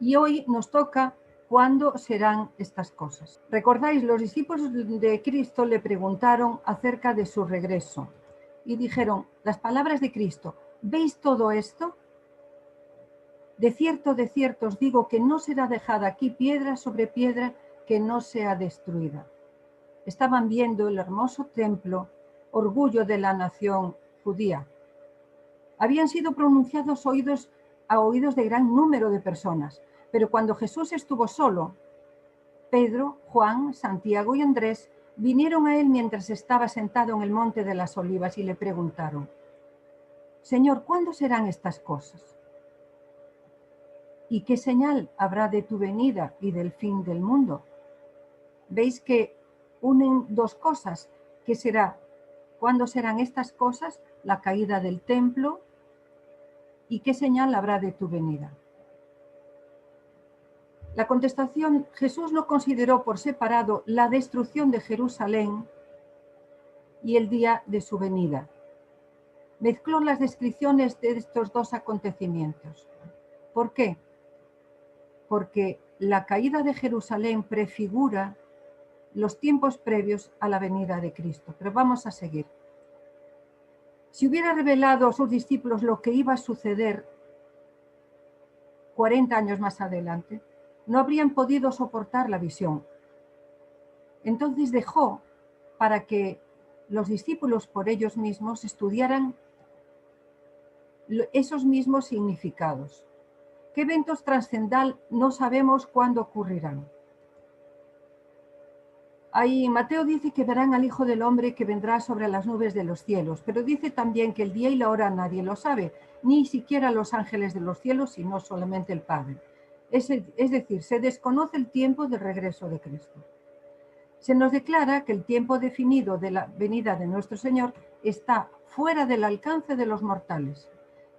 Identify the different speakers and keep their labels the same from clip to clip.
Speaker 1: Y hoy nos toca cuándo serán estas cosas. ¿Recordáis? Los discípulos de Cristo le preguntaron acerca de su regreso y dijeron las palabras de Cristo: ¿veis todo esto? De cierto os digo que no será dejada aquí piedra sobre piedra que no sea destruida. Estaban viendo el hermoso templo, orgullo de la nación judía. Habían sido pronunciados a oídos de gran número de personas, pero cuando Jesús estuvo solo, Pedro, Juan, Santiago y Andrés vinieron a él mientras estaba sentado en el monte de las Olivas y le preguntaron: Señor, ¿cuándo serán estas cosas? ¿Y qué señal habrá de tu venida y del fin del mundo? Veis que unen dos cosas. ¿Qué será? ¿Cuándo serán estas cosas? La caída del templo. ¿Y qué señal habrá de tu venida? La contestación: Jesús no consideró por separado la destrucción de Jerusalén y el día de su venida. Mezcló las descripciones de estos dos acontecimientos. ¿Por qué? Porque la caída de Jerusalén prefigura los tiempos previos a la venida de Cristo. Pero vamos a seguir. Si hubiera revelado a sus discípulos lo que iba a suceder 40 años más adelante, no habrían podido soportar la visión. Entonces dejó para que los discípulos por ellos mismos estudiaran esos mismos significados. ¿Qué eventos trascendentales no sabemos cuándo ocurrirán? Ahí Mateo dice que verán al Hijo del Hombre que vendrá sobre las nubes de los cielos, pero dice también que el día y la hora nadie lo sabe, ni siquiera los ángeles de los cielos, sino solamente el Padre. Es decir, se desconoce el tiempo del regreso de Cristo. Se nos declara que el tiempo definido de la venida de nuestro Señor está fuera del alcance de los mortales.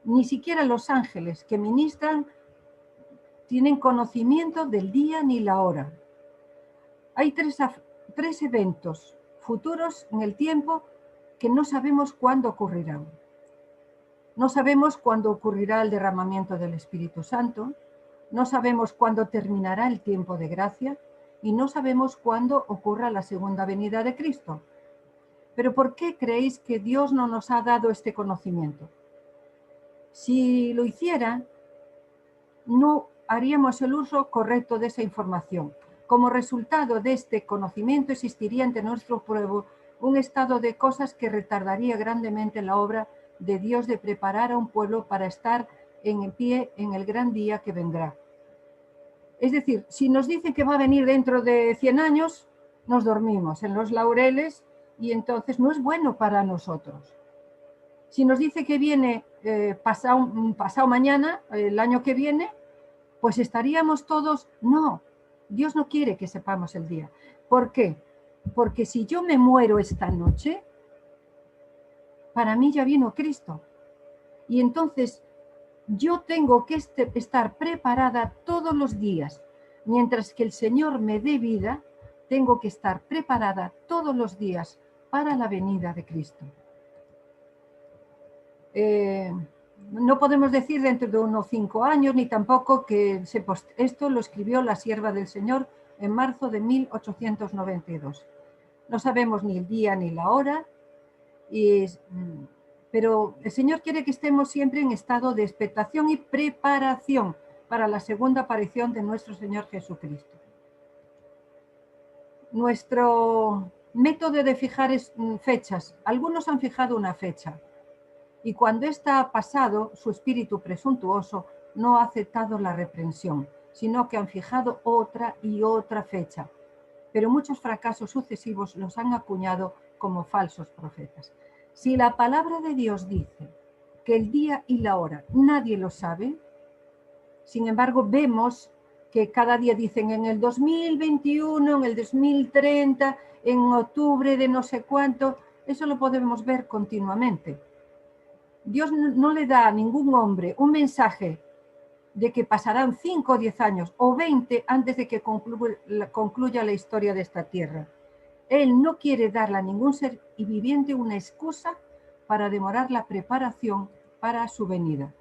Speaker 1: Ni siquiera los ángeles que ministran tienen conocimiento del día ni la hora. Hay tres eventos futuros en el tiempo que no sabemos cuándo ocurrirán. No sabemos cuándo ocurrirá el derramamiento del Espíritu Santo, no sabemos cuándo terminará el tiempo de gracia y no sabemos cuándo ocurra la segunda venida de Cristo. Pero ¿por qué creéis que Dios no nos ha dado este conocimiento? Si lo hiciera, no haríamos el uso correcto de esa información. Como resultado de este conocimiento existiría ante nuestro pueblo un estado de cosas que retardaría grandemente la obra de Dios de preparar a un pueblo para estar en pie en el gran día que vendrá. Es decir, si nos dicen que va a venir dentro de 100 años, nos dormimos en los laureles y entonces no es bueno para nosotros. Si nos dice que viene pasado mañana, el año que viene, pues estaríamos todos, no, Dios no quiere que sepamos el día. ¿Por qué? Porque si yo me muero esta noche, para mí ya vino Cristo. Y entonces yo tengo que estar preparada todos los días. Mientras que el Señor me dé vida, tengo que estar preparada todos los días para la venida de Cristo. No podemos decir dentro de unos 5 años, ni tampoco que esto lo escribió la sierva del Señor en marzo de 1892. No sabemos ni el día ni la hora, pero el Señor quiere que estemos siempre en estado de expectación y preparación para la segunda aparición de nuestro Señor Jesucristo. Nuestro método de fijar fechas, algunos han fijado una fecha, y cuando ésta ha pasado, su espíritu presuntuoso no ha aceptado la reprensión, sino que han fijado otra y otra fecha. Pero muchos fracasos sucesivos los han acuñado como falsos profetas. Si la palabra de Dios dice que el día y la hora nadie lo sabe, sin embargo vemos que cada día dicen en el 2021, en el 2030, en octubre de no sé cuánto, eso lo podemos ver continuamente. Dios no le da a ningún hombre un mensaje de que pasarán 5 o 10 años o 20 antes de que concluya la historia de esta tierra. Él no quiere darle a ningún ser viviente una excusa para demorar la preparación para su venida.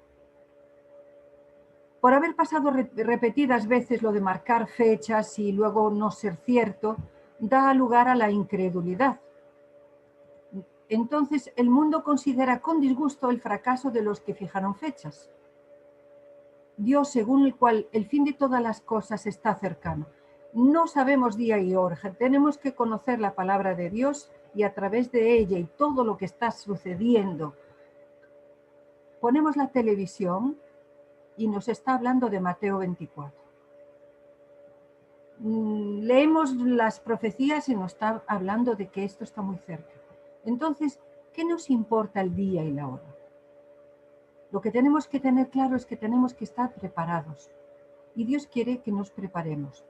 Speaker 1: Por haber pasado repetidas veces lo de marcar fechas y luego no ser cierto, da lugar a la incredulidad. Entonces, el mundo considera con disgusto el fracaso de los que fijaron fechas. Dios, según el cual el fin de todas las cosas está cercano. No sabemos día y hora, tenemos que conocer la palabra de Dios y a través de ella y todo lo que está sucediendo. Ponemos la televisión y nos está hablando de Mateo 24. Leemos las profecías y nos está hablando de que esto está muy cerca. Entonces, ¿qué nos importa el día y la hora? Lo que tenemos que tener claro es que tenemos que estar preparados y Dios quiere que nos preparemos.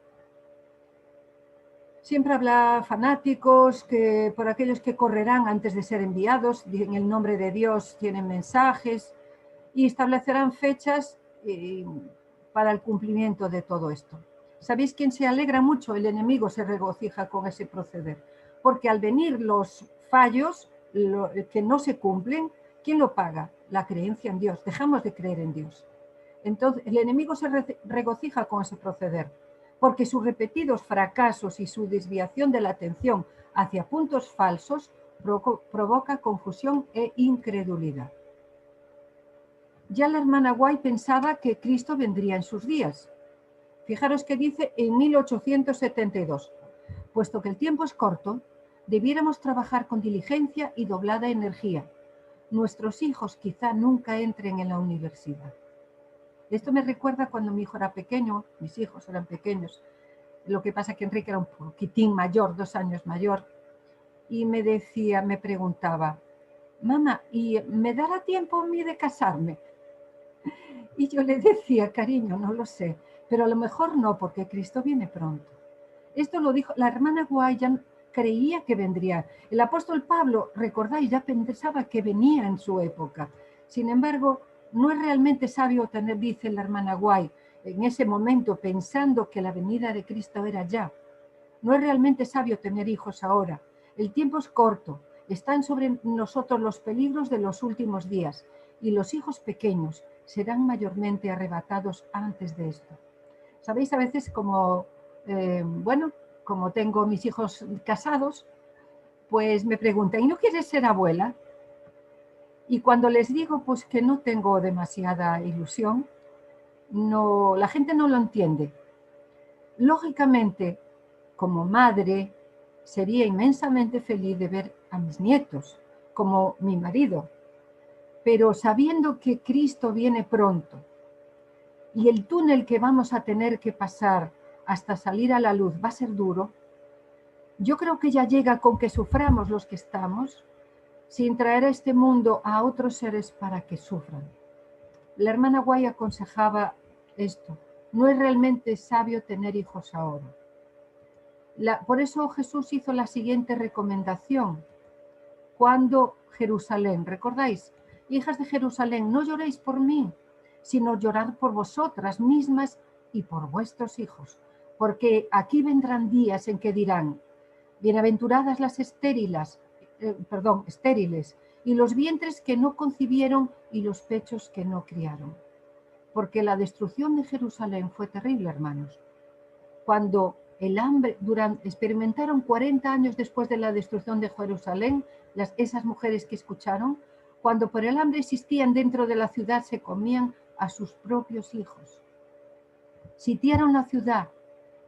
Speaker 1: Siempre habrá fanáticos que por aquellos que correrán antes de ser enviados, en el nombre de Dios tienen mensajes y establecerán fechas para el cumplimiento de todo esto. ¿Sabéis quién se alegra mucho? El enemigo se regocija con ese proceder, porque al venir los fallos que no se cumplen, ¿quién lo paga? La creencia en Dios. Dejamos de creer en Dios. Entonces, el enemigo se regocija con ese proceder, porque sus repetidos fracasos y su desviación de la atención hacia puntos falsos provoca confusión e incredulidad. Ya la hermana White pensaba que Cristo vendría en sus días. Fijaros que dice en 1872, puesto que el tiempo es corto, debiéramos trabajar con diligencia y doblada energía. Nuestros hijos quizá nunca entren en la universidad. Esto me recuerda cuando mi hijo era pequeño, mis hijos eran pequeños. Lo que pasa que Enrique era un poquitín mayor, 2 años mayor, y me decía, me preguntaba, mamá, ¿y me dará tiempo a mí de casarme? Y yo le decía, cariño, no lo sé, pero a lo mejor no, porque Cristo viene pronto. Esto lo dijo la hermana Guayan, creía que vendría. El apóstol Pablo, recordáis, ya pensaba que venía en su época. Sin embargo, no es realmente sabio tener, dice la hermana Guay, en ese momento pensando que la venida de Cristo era ya. No es realmente sabio tener hijos ahora. El tiempo es corto. Están sobre nosotros los peligros de los últimos días y los hijos pequeños serán mayormente arrebatados antes de esto. Sabéis, a veces como tengo mis hijos casados, pues me preguntan, ¿y no quieres ser abuela? Y cuando les digo pues que no tengo demasiada ilusión, la gente no lo entiende. Lógicamente, como madre, sería inmensamente feliz de ver a mis nietos, como mi marido, pero sabiendo que Cristo viene pronto y el túnel que vamos a tener que pasar hasta salir a la luz va a ser duro, yo creo que ya llega con que suframos los que estamos, sin traer a este mundo a otros seres para que sufran. La hermana Guay aconsejaba esto, no es realmente sabio tener hijos ahora. Por eso Jesús hizo la siguiente recomendación, cuando Jerusalén, ¿recordáis? Hijas de Jerusalén, no lloréis por mí, sino llorad por vosotras mismas y por vuestros hijos, porque aquí vendrán días en que dirán, bienaventuradas las estériles, y los vientres que no concibieron y los pechos que no criaron. Porque la destrucción de Jerusalén fue terrible, hermanos. Cuando el hambre, experimentaron 40 años después de la destrucción de Jerusalén, esas mujeres que escucharon, cuando por el hambre existían dentro de la ciudad, se comían a sus propios hijos. Sitiaron la ciudad,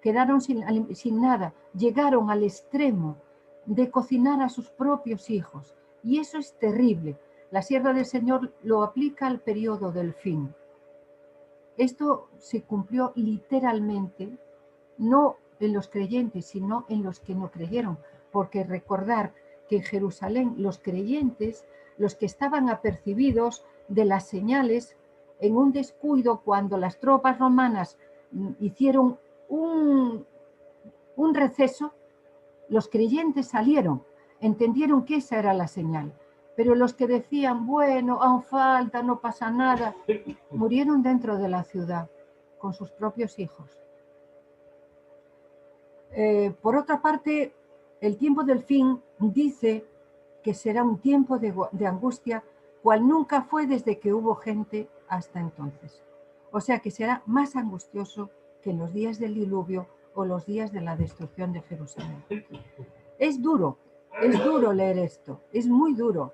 Speaker 1: quedaron sin nada, llegaron al extremo de cocinar a sus propios hijos. Y eso es terrible. La sierva del Señor lo aplica al periodo del fin. Esto se cumplió literalmente, no en los creyentes, sino en los que no creyeron. Porque recordar que en Jerusalén los creyentes, los que estaban apercibidos de las señales, en un descuido cuando las tropas romanas hicieron un receso, los creyentes salieron, entendieron que esa era la señal, pero los que decían, bueno, aún falta, no pasa nada, murieron dentro de la ciudad con sus propios hijos. Por otra parte, el tiempo del fin dice que será un tiempo de angustia, cual nunca fue desde que hubo gente hasta entonces. O sea que será más angustioso que en los días del diluvio o los días de la destrucción de Jerusalén. Es duro leer esto, es muy duro,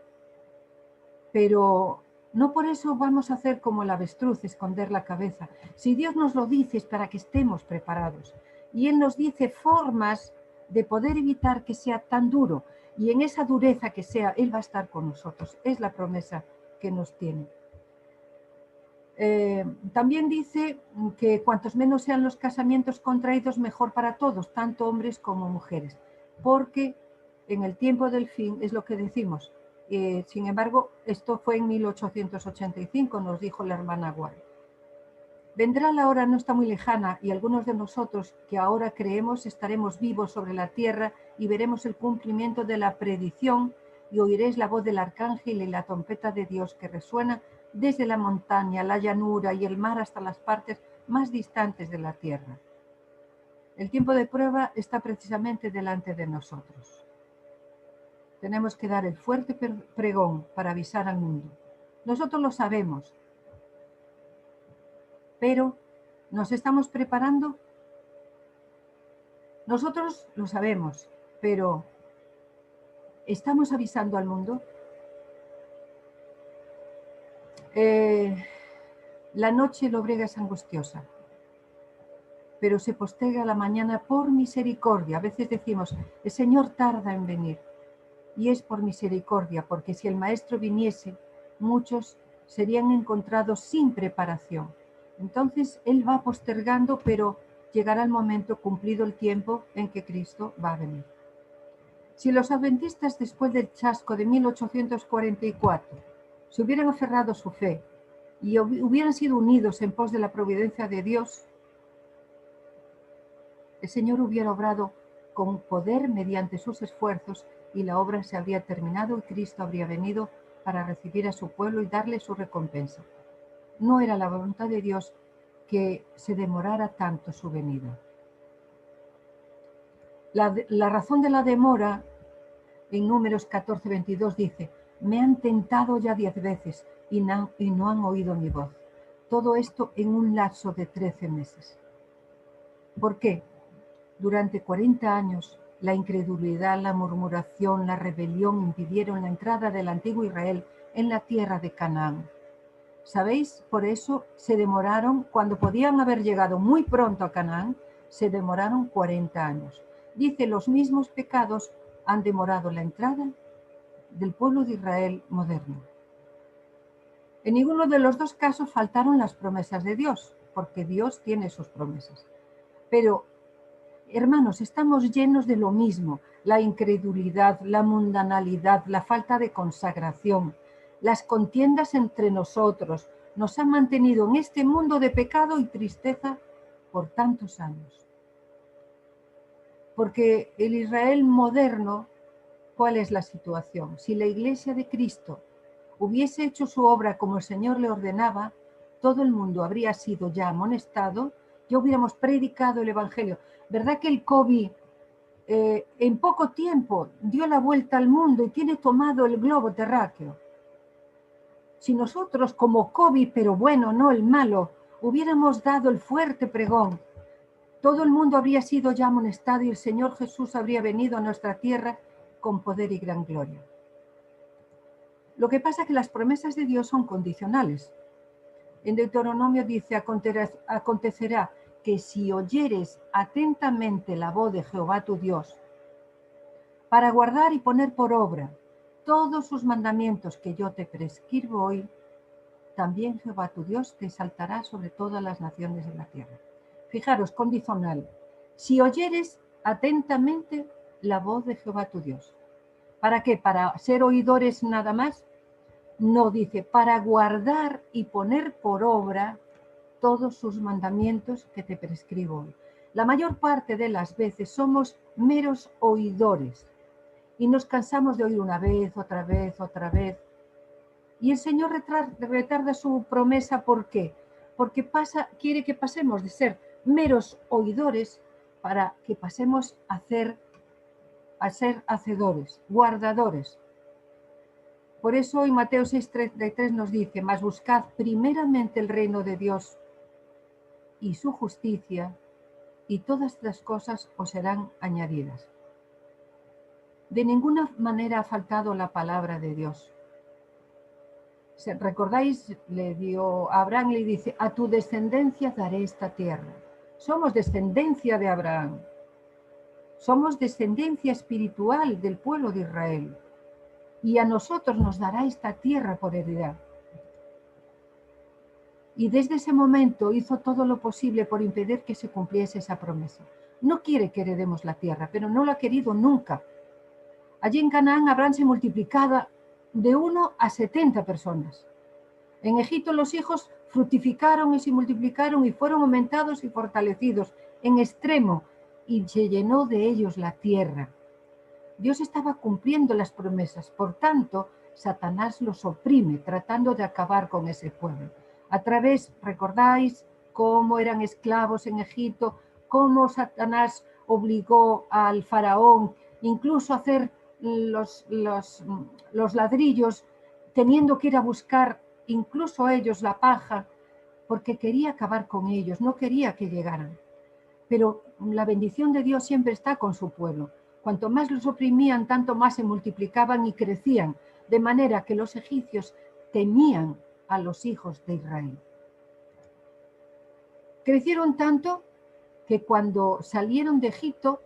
Speaker 1: pero no por eso vamos a hacer como el avestruz, esconder la cabeza. Si Dios nos lo dice es para que estemos preparados. Y Él nos dice formas de poder evitar que sea tan duro. Y en esa dureza que sea, Él va a estar con nosotros. Es la promesa que nos tiene. También dice que cuantos menos sean los casamientos contraídos, mejor para todos, tanto hombres como mujeres. Porque en el tiempo del fin es lo que decimos. Sin embargo, esto fue en 1885, nos dijo la hermana Guay. Vendrá la hora, no está muy lejana, y algunos de nosotros que ahora creemos estaremos vivos sobre la tierra y veremos el cumplimiento de la predicción y oiréis la voz del arcángel y la trompeta de Dios que resuena desde la montaña, la llanura y el mar hasta las partes más distantes de la tierra. El tiempo de prueba está precisamente delante de nosotros. Tenemos que dar el fuerte pregón para avisar al mundo. Nosotros lo sabemos, pero ¿nos estamos preparando? Nosotros lo sabemos, pero ¿estamos avisando al mundo? La noche lobrega es angustiosa, pero se posterga la mañana por misericordia. A veces decimos, el Señor tarda en venir, y es por misericordia, porque si el Maestro viniese, muchos serían encontrados sin preparación. Entonces Él va postergando, pero llegará el momento, cumplido el tiempo, en que Cristo va a venir. Si los adventistas, después del chasco de 1844, se hubieran aferrado a su fe y hubieran sido unidos en pos de la providencia de Dios, el Señor hubiera obrado con poder mediante sus esfuerzos y la obra se habría terminado y Cristo habría venido para recibir a su pueblo y darle su recompensa. No era la voluntad de Dios que se demorara tanto su venida. La razón de la demora en Números 14:22 dice, me han tentado ya 10 veces y no han oído mi voz. Todo esto en un lapso de 13 meses. ¿Por qué? Durante 40 años, la incredulidad, la murmuración, la rebelión impidieron la entrada del antiguo Israel en la tierra de Canaán. ¿Sabéis? Por eso se demoraron, cuando podían haber llegado muy pronto a Canaán, se demoraron 40 años. Dice, los mismos pecados han demorado la entrada del pueblo de Israel moderno. En ninguno de los dos casos faltaron las promesas de Dios, porque Dios tiene sus promesas. Pero, hermanos, estamos llenos de lo mismo, la incredulidad, la mundanalidad, la falta de consagración, las contiendas entre nosotros, nos han mantenido en este mundo de pecado y tristeza por tantos años. Porque el Israel moderno, ¿cuál es la situación? Si la Iglesia de Cristo hubiese hecho su obra como el Señor le ordenaba, todo el mundo habría sido ya amonestado, ya hubiéramos predicado el Evangelio. ¿Verdad que el COVID en poco tiempo dio la vuelta al mundo y tiene tomado el globo terráqueo? Si nosotros como COVID, pero bueno, no el malo, hubiéramos dado el fuerte pregón, todo el mundo habría sido ya amonestado y el Señor Jesús habría venido a nuestra tierra con poder y gran gloria. Lo que pasa es que las promesas de Dios son condicionales. En Deuteronomio dice, acontecerá que si oyeres atentamente la voz de Jehová tu Dios, para guardar y poner por obra todos sus mandamientos que yo te prescribo hoy, también Jehová tu Dios te exaltará sobre todas las naciones de la tierra. Fijaros, condicional. Si oyeres atentamente la voz de Jehová tu Dios. ¿Para qué? ¿Para ser oidores nada más? No, dice, para guardar y poner por obra todos sus mandamientos que te prescribo hoy. La mayor parte de las veces somos meros oidores y nos cansamos de oír una vez, otra vez, otra vez. Y el Señor retarda su promesa, ¿por qué? Porque quiere que pasemos de ser meros oidores para que pasemos a ser hacedores, guardadores. Por eso hoy Mateo 6:33 nos dice, mas buscad primeramente el reino de Dios y su justicia, y todas estas cosas os serán añadidas. De ninguna manera ha faltado la palabra de Dios. ¿Recordáis? Abraham le dice, a tu descendencia daré esta tierra. Somos descendencia de Abraham. Somos descendencia espiritual del pueblo de Israel. Y a nosotros nos dará esta tierra por heredad. Y desde ese momento hizo todo lo posible por impedir que se cumpliese esa promesa. No quiere que heredemos la tierra, pero no lo ha querido nunca. Allí en Canaán Abraham se multiplicaba de 1 a 70 personas. En Egipto los hijos fructificaron y se multiplicaron y fueron aumentados y fortalecidos en extremo, y se llenó de ellos la tierra. Dios estaba cumpliendo las promesas, por tanto, Satanás los oprime, tratando de acabar con ese pueblo. A través, ¿recordáis cómo eran esclavos en Egipto? Cómo Satanás obligó al faraón incluso a hacer los ladrillos, teniendo que ir a buscar incluso ellos la paja, porque quería acabar con ellos, no quería que llegaran. Pero la bendición de Dios siempre está con su pueblo. Cuanto más los oprimían, tanto más se multiplicaban y crecían, de manera que los egipcios temían a los hijos de Israel. Crecieron tanto que cuando salieron de Egipto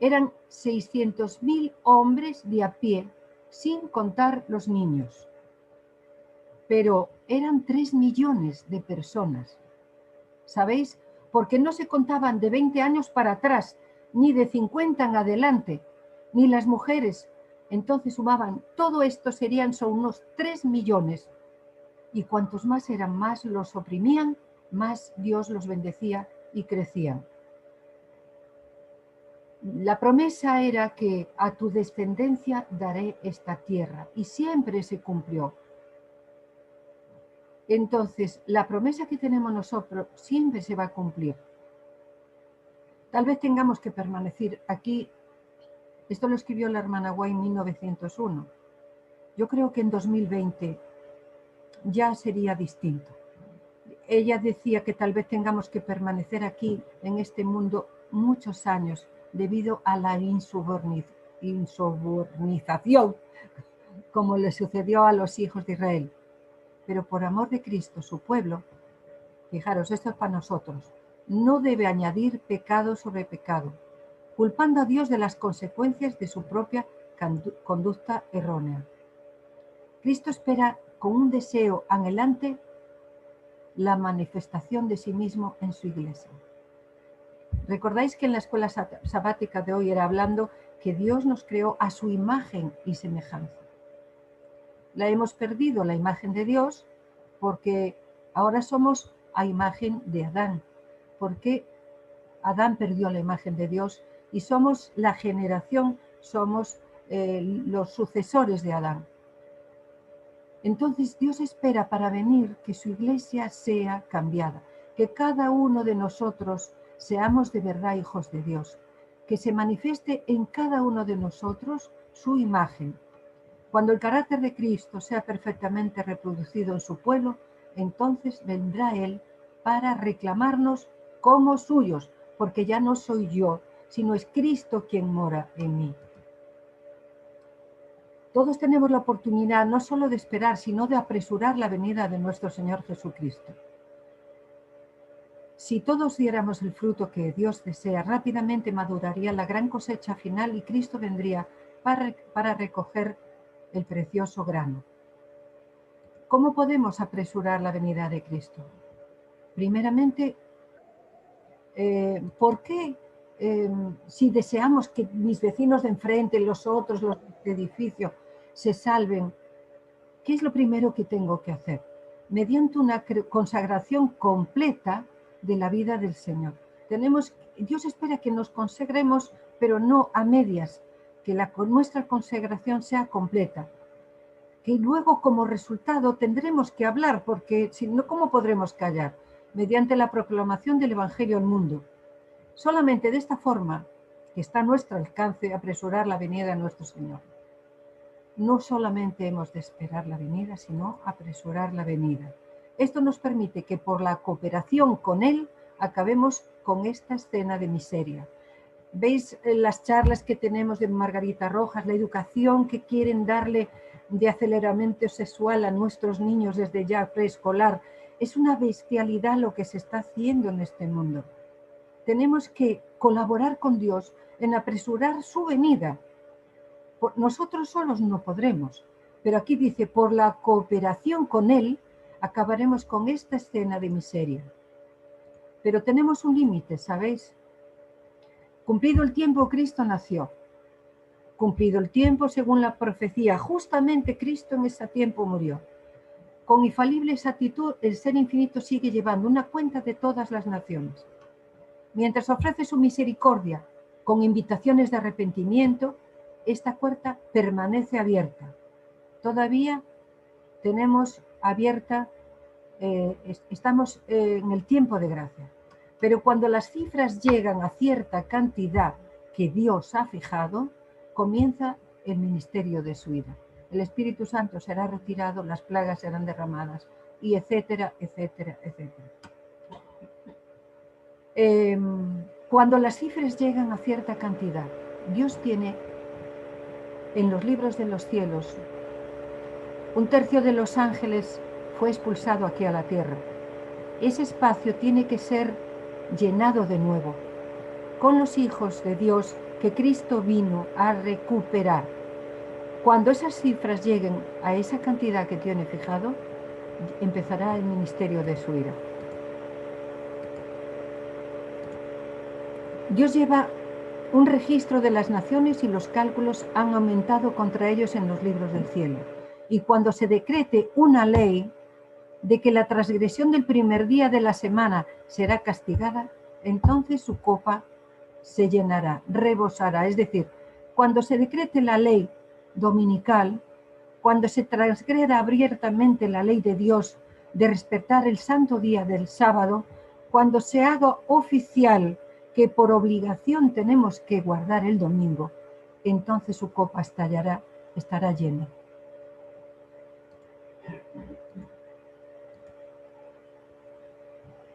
Speaker 1: eran 600.000 hombres de a pie, sin contar los niños. Pero eran 3 millones de personas. ¿Sabéis? Porque no se contaban de 20 años para atrás, ni de 50 en adelante, ni las mujeres. Entonces sumaban, todo esto son unos 3 millones. Y cuantos más eran, más los oprimían, más Dios los bendecía y crecían. La promesa era que a tu descendencia daré esta tierra, y siempre se cumplió. Entonces, la promesa que tenemos nosotros siempre se va a cumplir. Tal vez tengamos que permanecer aquí. Esto lo escribió la hermana White en 1901. Yo creo que en 2020 ya sería distinto. Ella decía que tal vez tengamos que permanecer aquí en este mundo muchos años debido a la insubordinación, como le sucedió a los hijos de Israel. Pero por amor de Cristo, su pueblo, fijaros, esto es para nosotros, no debe añadir pecado sobre pecado, culpando a Dios de las consecuencias de su propia conducta errónea. Cristo espera con un deseo anhelante la manifestación de sí mismo en su iglesia. ¿Recordáis que en la escuela sabática de hoy era hablando que Dios nos creó a su imagen y semejanza? La hemos perdido, la imagen de Dios, porque ahora somos a imagen de Adán, porque Adán perdió la imagen de Dios y somos la generación, somos los sucesores de Adán. Entonces Dios espera para venir que su iglesia sea cambiada, que cada uno de nosotros seamos de verdad hijos de Dios, que se manifieste en cada uno de nosotros su imagen. Cuando el carácter de Cristo sea perfectamente reproducido en su pueblo, entonces vendrá Él para reclamarnos como suyos, porque ya no soy yo, sino es Cristo quien mora en mí. Todos tenemos la oportunidad no solo de esperar, sino de apresurar la venida de nuestro Señor Jesucristo. Si todos diéramos el fruto que Dios desea, rápidamente maduraría la gran cosecha final y Cristo vendría para recoger el precioso grano. ¿Cómo podemos apresurar la venida de Cristo? Primeramente, ¿por qué si deseamos que mis vecinos de enfrente, los otros, los de edificio, se salven, qué es lo primero que tengo que hacer? Mediante una consagración completa de la vida del Señor. Dios espera que nos consagremos, pero no a medias, que nuestra consagración sea completa. Que luego como resultado tendremos que hablar, porque si no, ¿cómo podremos callar? Mediante la proclamación del Evangelio al mundo. Solamente de esta forma, que está a nuestro alcance, apresurar la venida de nuestro Señor. No solamente hemos de esperar la venida, sino apresurar la venida. Esto nos permite que por la cooperación con Él acabemos con esta escena de miseria. ¿Veis las charlas que tenemos de Margarita Rojas, la educación que quieren darle de aceleramiento sexual a nuestros niños desde ya preescolar? Es una bestialidad lo que se está haciendo en este mundo. Tenemos que colaborar con Dios en apresurar su venida. Nosotros solos no podremos, pero aquí dice, por la cooperación con Él, acabaremos con esta escena de miseria. Pero tenemos un límite, ¿sabéis? Cumplido el tiempo, Cristo nació. Cumplido el tiempo, según la profecía, justamente Cristo en ese tiempo murió. Con infalible exactitud, el Ser Infinito sigue llevando una cuenta de todas las naciones. Mientras ofrece su misericordia con invitaciones de arrepentimiento, esta puerta permanece abierta. Todavía tenemos abierta, estamos en el tiempo de gracia. Pero cuando las cifras llegan a cierta cantidad que Dios ha fijado, comienza el ministerio de su ira. El Espíritu Santo será retirado, las plagas serán derramadas, y etcétera, etcétera, etcétera. Cuando las cifras llegan a cierta cantidad, Dios tiene en los libros de los cielos, 1/3 de los ángeles fue expulsado aquí a la tierra. Ese espacio tiene que ser llenado de nuevo con los hijos de Dios que Cristo vino a recuperar. Cuando esas cifras lleguen a esa cantidad que tiene fijado, empezará el ministerio de su ira. Dios lleva un registro de las naciones y los cálculos han aumentado contra ellos en los libros del cielo. Y cuando se decrete una ley de que la transgresión del primer día de la semana será castigada, entonces su copa se llenará, rebosará. Es decir, cuando se decrete la ley dominical, cuando se transgreda abiertamente la ley de Dios de respetar el santo día del sábado, cuando se haga oficial que por obligación tenemos que guardar el domingo, entonces su copa estará llena.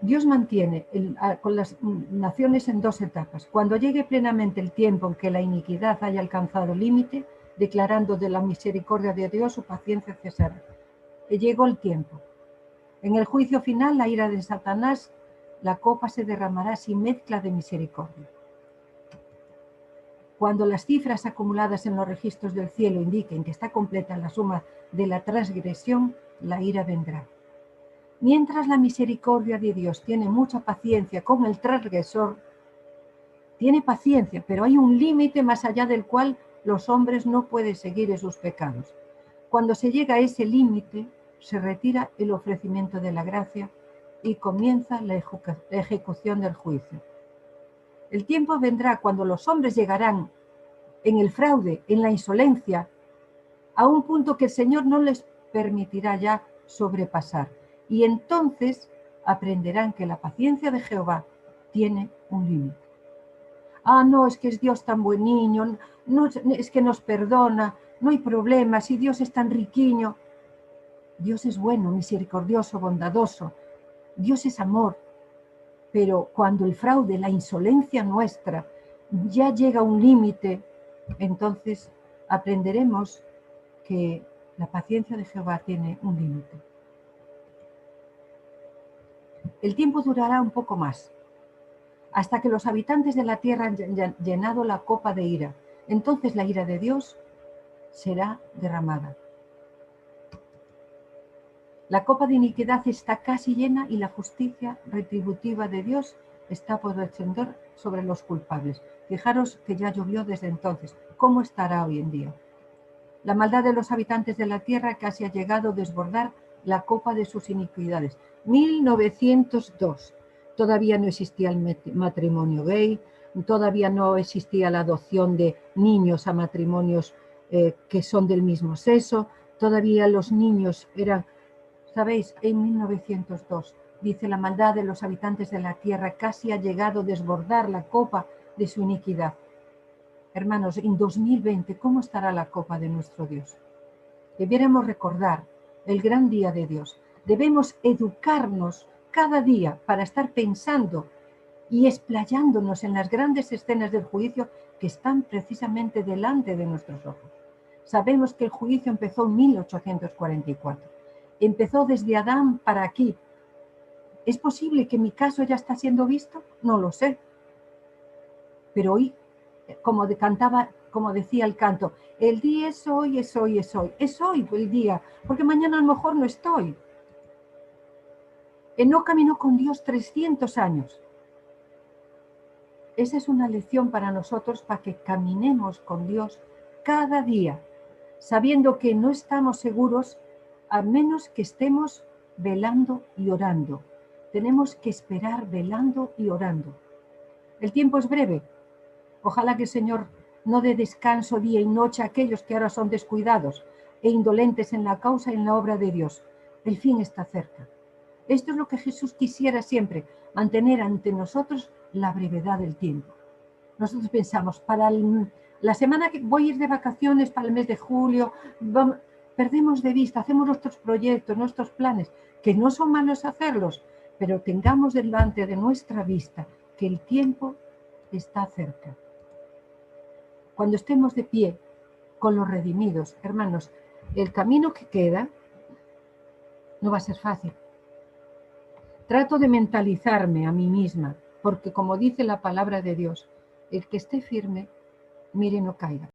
Speaker 1: Dios mantiene con las naciones en 2 etapas. Cuando llegue plenamente el tiempo en que la iniquidad haya alcanzado el límite, declarando de la misericordia de Dios, su paciencia cesará. Llegó el tiempo. En el juicio final, la ira de Satanás, la copa se derramará sin mezcla de misericordia. Cuando las cifras acumuladas en los registros del cielo indiquen que está completa la suma de la transgresión, la ira vendrá. Mientras la misericordia de Dios tiene mucha paciencia con el transgresor, tiene paciencia, pero hay un límite más allá del cual los hombres no pueden seguir en sus pecados. Cuando se llega a ese límite, se retira el ofrecimiento de la gracia y comienza la ejecución del juicio. El tiempo vendrá cuando los hombres llegarán en el fraude, en la insolencia, a un punto que el Señor no les permitirá ya sobrepasar. Y entonces aprenderán que la paciencia de Jehová tiene un límite. Ah, no, es que es Dios tan buen niño, no, es que nos perdona, no hay problema, si Dios es tan riquiño. Dios es bueno, misericordioso, bondadoso. Dios es amor. Pero cuando el fraude, la insolencia nuestra, ya llega a un límite, entonces aprenderemos que la paciencia de Jehová tiene un límite. El tiempo durará un poco más, hasta que los habitantes de la tierra han llenado la copa de ira. Entonces la ira de Dios será derramada. La copa de iniquidad está casi llena y la justicia retributiva de Dios está por descender sobre los culpables. Fijaros que ya llovió desde entonces. ¿Cómo estará hoy en día? La maldad de los habitantes de la tierra casi ha llegado a desbordar la copa de sus iniquidades. 1902. Todavía no existía el matrimonio gay, todavía no existía la adopción de niños a matrimonios que son del mismo sexo, todavía los niños eran, ¿sabéis? En 1902 dice: la maldad de los habitantes de la tierra casi ha llegado a desbordar la copa de su iniquidad. Hermanos, en 2020, ¿cómo estará la copa de nuestro Dios? Debiéramos recordar el gran día de Dios. Debemos educarnos cada día para estar pensando y explayándonos en las grandes escenas del juicio que están precisamente delante de nuestros ojos. Sabemos que el juicio empezó en 1844. Empezó desde Adán para aquí. ¿Es posible que mi caso ya está siendo visto? No lo sé. Pero hoy, como decía el canto, el día es hoy, es hoy, es hoy. Es hoy el día, porque mañana a lo mejor no estoy. Enoc caminó con Dios 300 años. Esa es una lección para nosotros, para que caminemos con Dios cada día, sabiendo que no estamos seguros a menos que estemos velando y orando. Tenemos que esperar velando y orando. El tiempo es breve. Ojalá que el Señor no dé descanso día y noche a aquellos que ahora son descuidados e indolentes en la causa y en la obra de Dios. El fin está cerca. Esto es lo que Jesús quisiera siempre, mantener ante nosotros la brevedad del tiempo. Nosotros pensamos, la semana que voy a ir de vacaciones, para el mes de julio, perdemos de vista, hacemos nuestros proyectos, nuestros planes, que no son malos hacerlos, pero tengamos delante de nuestra vista que el tiempo está cerca. Cuando estemos de pie con los redimidos, hermanos, el camino que queda no va a ser fácil. Trato de mentalizarme a mí misma, porque como dice la palabra de Dios, el que esté firme, mire no caiga.